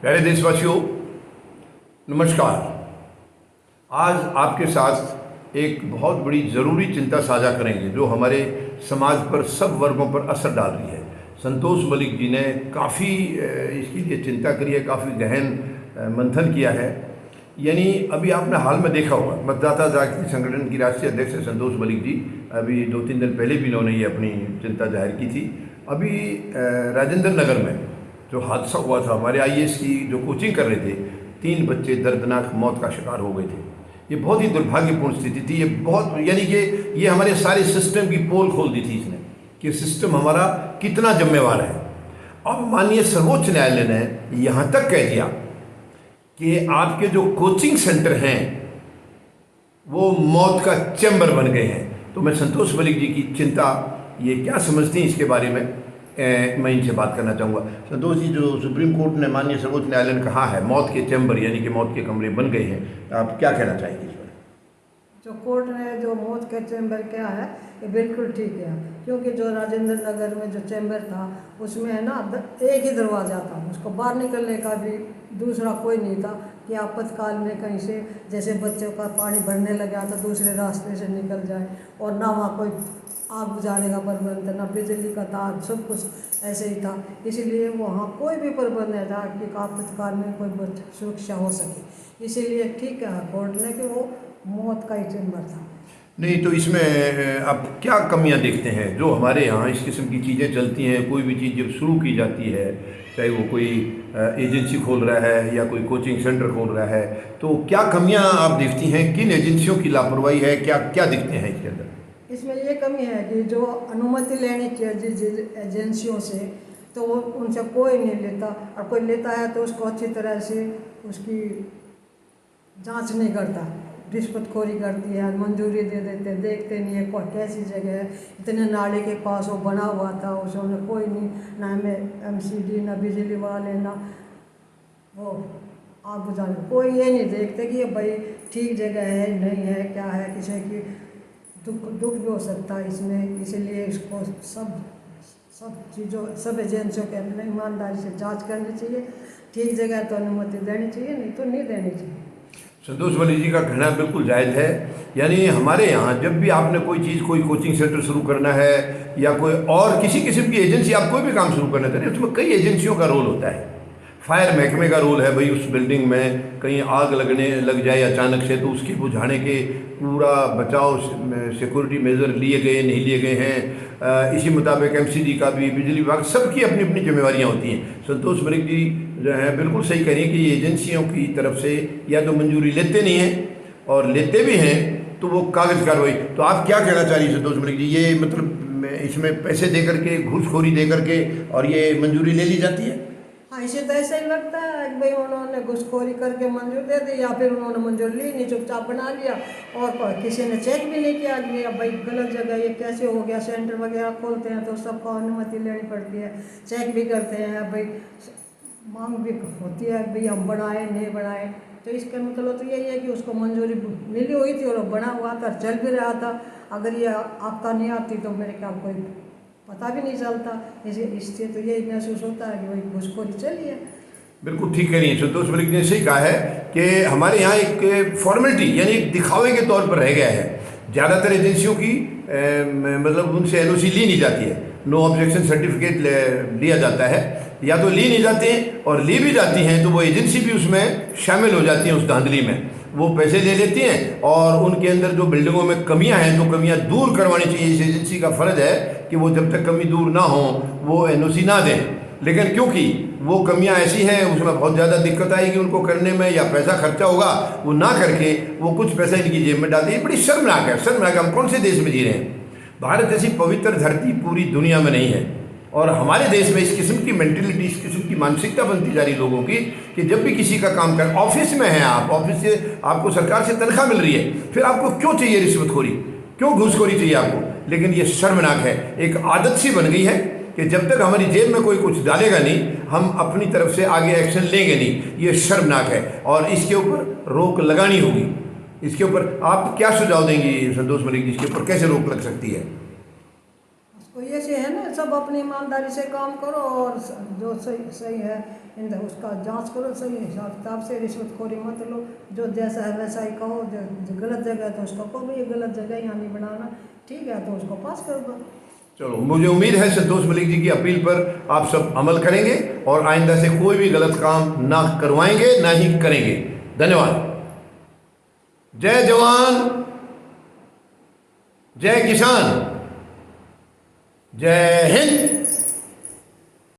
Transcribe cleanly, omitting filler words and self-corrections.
प्यारे देशवासियों, नमस्कार। आज आपके साथ एक बहुत बड़ी ज़रूरी चिंता साझा करेंगे जो हमारे समाज पर सब वर्गों पर असर डाल रही है। संतोष मलिक जी ने काफ़ी इसके लिए चिंता करी है, काफ़ी गहन मंथन किया है। यानी अभी आपने हाल में देखा होगा, मतदाता जागृति संगठन की राष्ट्रीय अध्यक्ष है संतोष मलिक जी। अभी 2-3 दिन पहले भी इन्होंने ये अपनी चिंता जाहिर की थी। अभी राजेंद्र नगर में जो हादसा हुआ था, हमारे आईएएस की जो कोचिंग कर रहे थे, 3 बच्चे दर्दनाक मौत का शिकार हो गए थे। ये बहुत ही दुर्भाग्यपूर्ण स्थिति थी। ये बहुत यानी कि ये हमारे सारे सिस्टम की पोल खोल दी थी इसने कि सिस्टम हमारा कितना जिम्मेवार है। अब माननीय सर्वोच्च न्यायालय ने यहाँ तक कह दिया कि आपके जो कोचिंग सेंटर हैं वो मौत का चैम्बर बन गए हैं। तो मैं संतोष मलिक जी की चिंता ये क्या समझती हैं इसके बारे में मैं इनसे बात करना चाहूँगा। संतोष जी, जो सुप्रीम कोर्ट ने माननीय सर्वोच्च न्यायालय ने कहा है मौत के चैम्बर यानी कि मौत के कमरे बन गए हैं, आप क्या कहना चाहेंगे इस पर? जो कोर्ट ने जो मौत के चैम्बर किया है ये बिल्कुल ठीक है, क्योंकि जो राजेंद्र नगर में जो चैम्बर था उसमें है ना एक ही दरवाज़ा था, उसको बाहर निकलने का भी दूसरा कोई नहीं था कि आपातकाल में कहीं से जैसे बच्चों का पानी भरने लगा तो दूसरे रास्ते से निकल जाए, और ना वहाँ कोई आग बुझाने का प्रबंध, ना बिजली का तार, सब कुछ ऐसे ही था। इसीलिए वहाँ कोई भी प्रबंध नहीं था कि आपातकाल में कोई सुरक्षा हो सके। इसीलिए ठीक है कोर्ट ने कि वो मौत का ही चैम्बर था। नहीं तो इसमें आप क्या कमियां देखते हैं जो हमारे यहाँ इस किस्म की चीज़ें चलती हैं? कोई भी चीज़ जब शुरू की जाती है, चाहे वो कोई एजेंसी खोल रहा है या कोई कोचिंग सेंटर खोल रहा है, तो क्या कमियां आप देखती हैं? किन एजेंसियों की लापरवाही है? क्या क्या दिखते हैं इसके अंदर? इसमें ये कमी है कि जो अनुमति लेनी चाहिए जिस एजेंसियों से, तो वो उनसे कोई नहीं लेता, और कोई लेता है तो उसको अच्छी तरह से उसकी जांच नहीं करता, रिश्वतखोरी करती है, मंजूरी दे देते, देखते नहीं है कोई कैसी जगह है। इतने नाले के पास वो बना हुआ था, उसमें कोई नहीं, ना हमें एमसीडी, ना बिजली वाले, ना वो आग बुझाने, कोई ये नहीं देखते कि ये भाई ठीक जगह है नहीं है, क्या है, किसी की दुख भी हो सकता है इसमें। इसीलिए इसको सब चीज़ों, सब एजेंसियों के अंदर ईमानदारी से जांच करनी चाहिए। ठीक जगह तो अनुमति देनी चाहिए, नहीं तो नहीं देनी चाहिए। संतोष मलिक जी का कहना बिल्कुल जायज़ है। यानी हमारे यहाँ जब भी आपने कोई चीज़, कोई कोचिंग सेंटर शुरू करना है या कोई और किसी किस्म की एजेंसी, आप कोई भी काम शुरू करना चाहते हैं, उसमें कई एजेंसियों का रोल होता है। फायर महकमे का रोल है, भाई उस बिल्डिंग में कहीं आग लग जाए अचानक से तो उसकी बुझाने के पूरा बचाव सिक्योरिटी मेजर लिए गए नहीं लिए गए हैं। इसी मुताबिक एमसीडी का भी, बिजली विभाग, सबकी अपनी अपनी जिम्मेवारियाँ होती हैं। संतोष मलिक जी जो है बिल्कुल सही कह रही हैं कि ये एजेंसियों की तरफ से या तो मंजूरी लेते नहीं हैं और लेते भी हैं तो वो कागज़ कार्रवाई। तो आप क्या कहना चाह रही हैं संतोष मलिक जी? ये मतलब इसमें पैसे दे करके, घूसखोरी दे करके और ये मंजूरी ले ली जाती है? हाँ, इसे तो ऐसा ही लगता है कि भाई उन्होंने घुसखोरी करके मंजूर दे दी, या फिर उन्होंने मंजूर ली नहीं, चुपचाप बना लिया, और किसी ने चेक भी नहीं किया कि भाई गलत जगह ये कैसे हो गया। सेंटर वगैरह खोलते हैं तो सबको अनुमति लेनी पड़ती है, चेक भी करते हैं, भाई मांग भी होती है भाई हम बढ़ाएं नहीं बढ़ाएं। तो इसका मतलब तो यही है कि उसको मंजूरी मिली हुई थी और बना हुआ था, चल भी रहा था। अगर ये आपका नहीं आती तो मेरे ख्याल कोई पता भी नहीं चलता। इससे तो यही महसूस होता है कि भाई घुसखोरी चली है। बिल्कुल ठीक कह रही है संतोष मलिक ने, सही कहा है कि हमारे यहाँ एक फॉर्मेलिटी यानी एक दिखावे के तौर पर रह गया है। ज़्यादातर एजेंसियों की मतलब उनसे एनओसी ली नहीं जाती है, नो ऑब्जेक्शन सर्टिफिकेट लिया जाता है, या तो ली नहीं जाती हैं और ली भी जाती हैं तो वो एजेंसी भी उसमें शामिल हो जाती है उस धांधली में। वो पैसे ले लेती हैं और उनके अंदर जो बिल्डिंगों में कमियां हैं तो कमियां दूर करवानी चाहिए। इस एजेंसी का फ़र्ज़ है कि वो जब तक कमी दूर ना हो वो एनओसी ना दें। लेकिन क्योंकि वो कमियां ऐसी हैं, उसमें बहुत ज़्यादा दिक्कत आएगी उनको करने में, या पैसा खर्चा होगा, वो ना करके वो कुछ पैसा इनकी जेब में डालते हैं। बड़ी शर्मनाक है, शर्मनाक। हम कौन से देश में जी रहे हैं? भारत जैसी पवित्र धरती पूरी दुनिया में नहीं है, और हमारे देश में इस किस्म की मेंटेलिटी, इस किस्म की मानसिकता बनती जा रही लोगों की कि जब भी किसी का काम कर, ऑफिस में हैं आप, ऑफिस से आपको सरकार से तनख्वाह मिल रही है, फिर आपको क्यों चाहिए रिश्वतखोरी, क्यों घूसखोरी चाहिए आपको? लेकिन ये शर्मनाक है, एक आदत सी बन गई है कि जब तक हमारी जेब में कोई कुछ डालेगा नहीं हम अपनी तरफ से आगे एक्शन लेंगे नहीं। ये शर्मनाक है और इसके ऊपर रोक लगानी होगी। इसके ऊपर आप क्या सुझाव देंगी संतोष मलिक जी? इसके ऊपर कैसे रोक लग सकती है? तो ये से है ना, सब अपनी ईमानदारी से काम करो और जो सही सही है उसका जांच करो, सही हिसाब किताब से, रिश्वतखोरी मत लो। जो जैसा है वैसा ही कहो, जो गलत जगह है तो उसको कहो भाई ये गलत जगह यहाँ नहीं बनाना, ठीक है तो उसको पास कर दो। चलो, मुझे उम्मीद है संतोष मलिक जी की अपील पर आप सब अमल करेंगे और आइंदा से कोई भी गलत काम ना करवाएंगे, ना ही करेंगे। धन्यवाद। जय जवान, जय किसान, जय हिंद।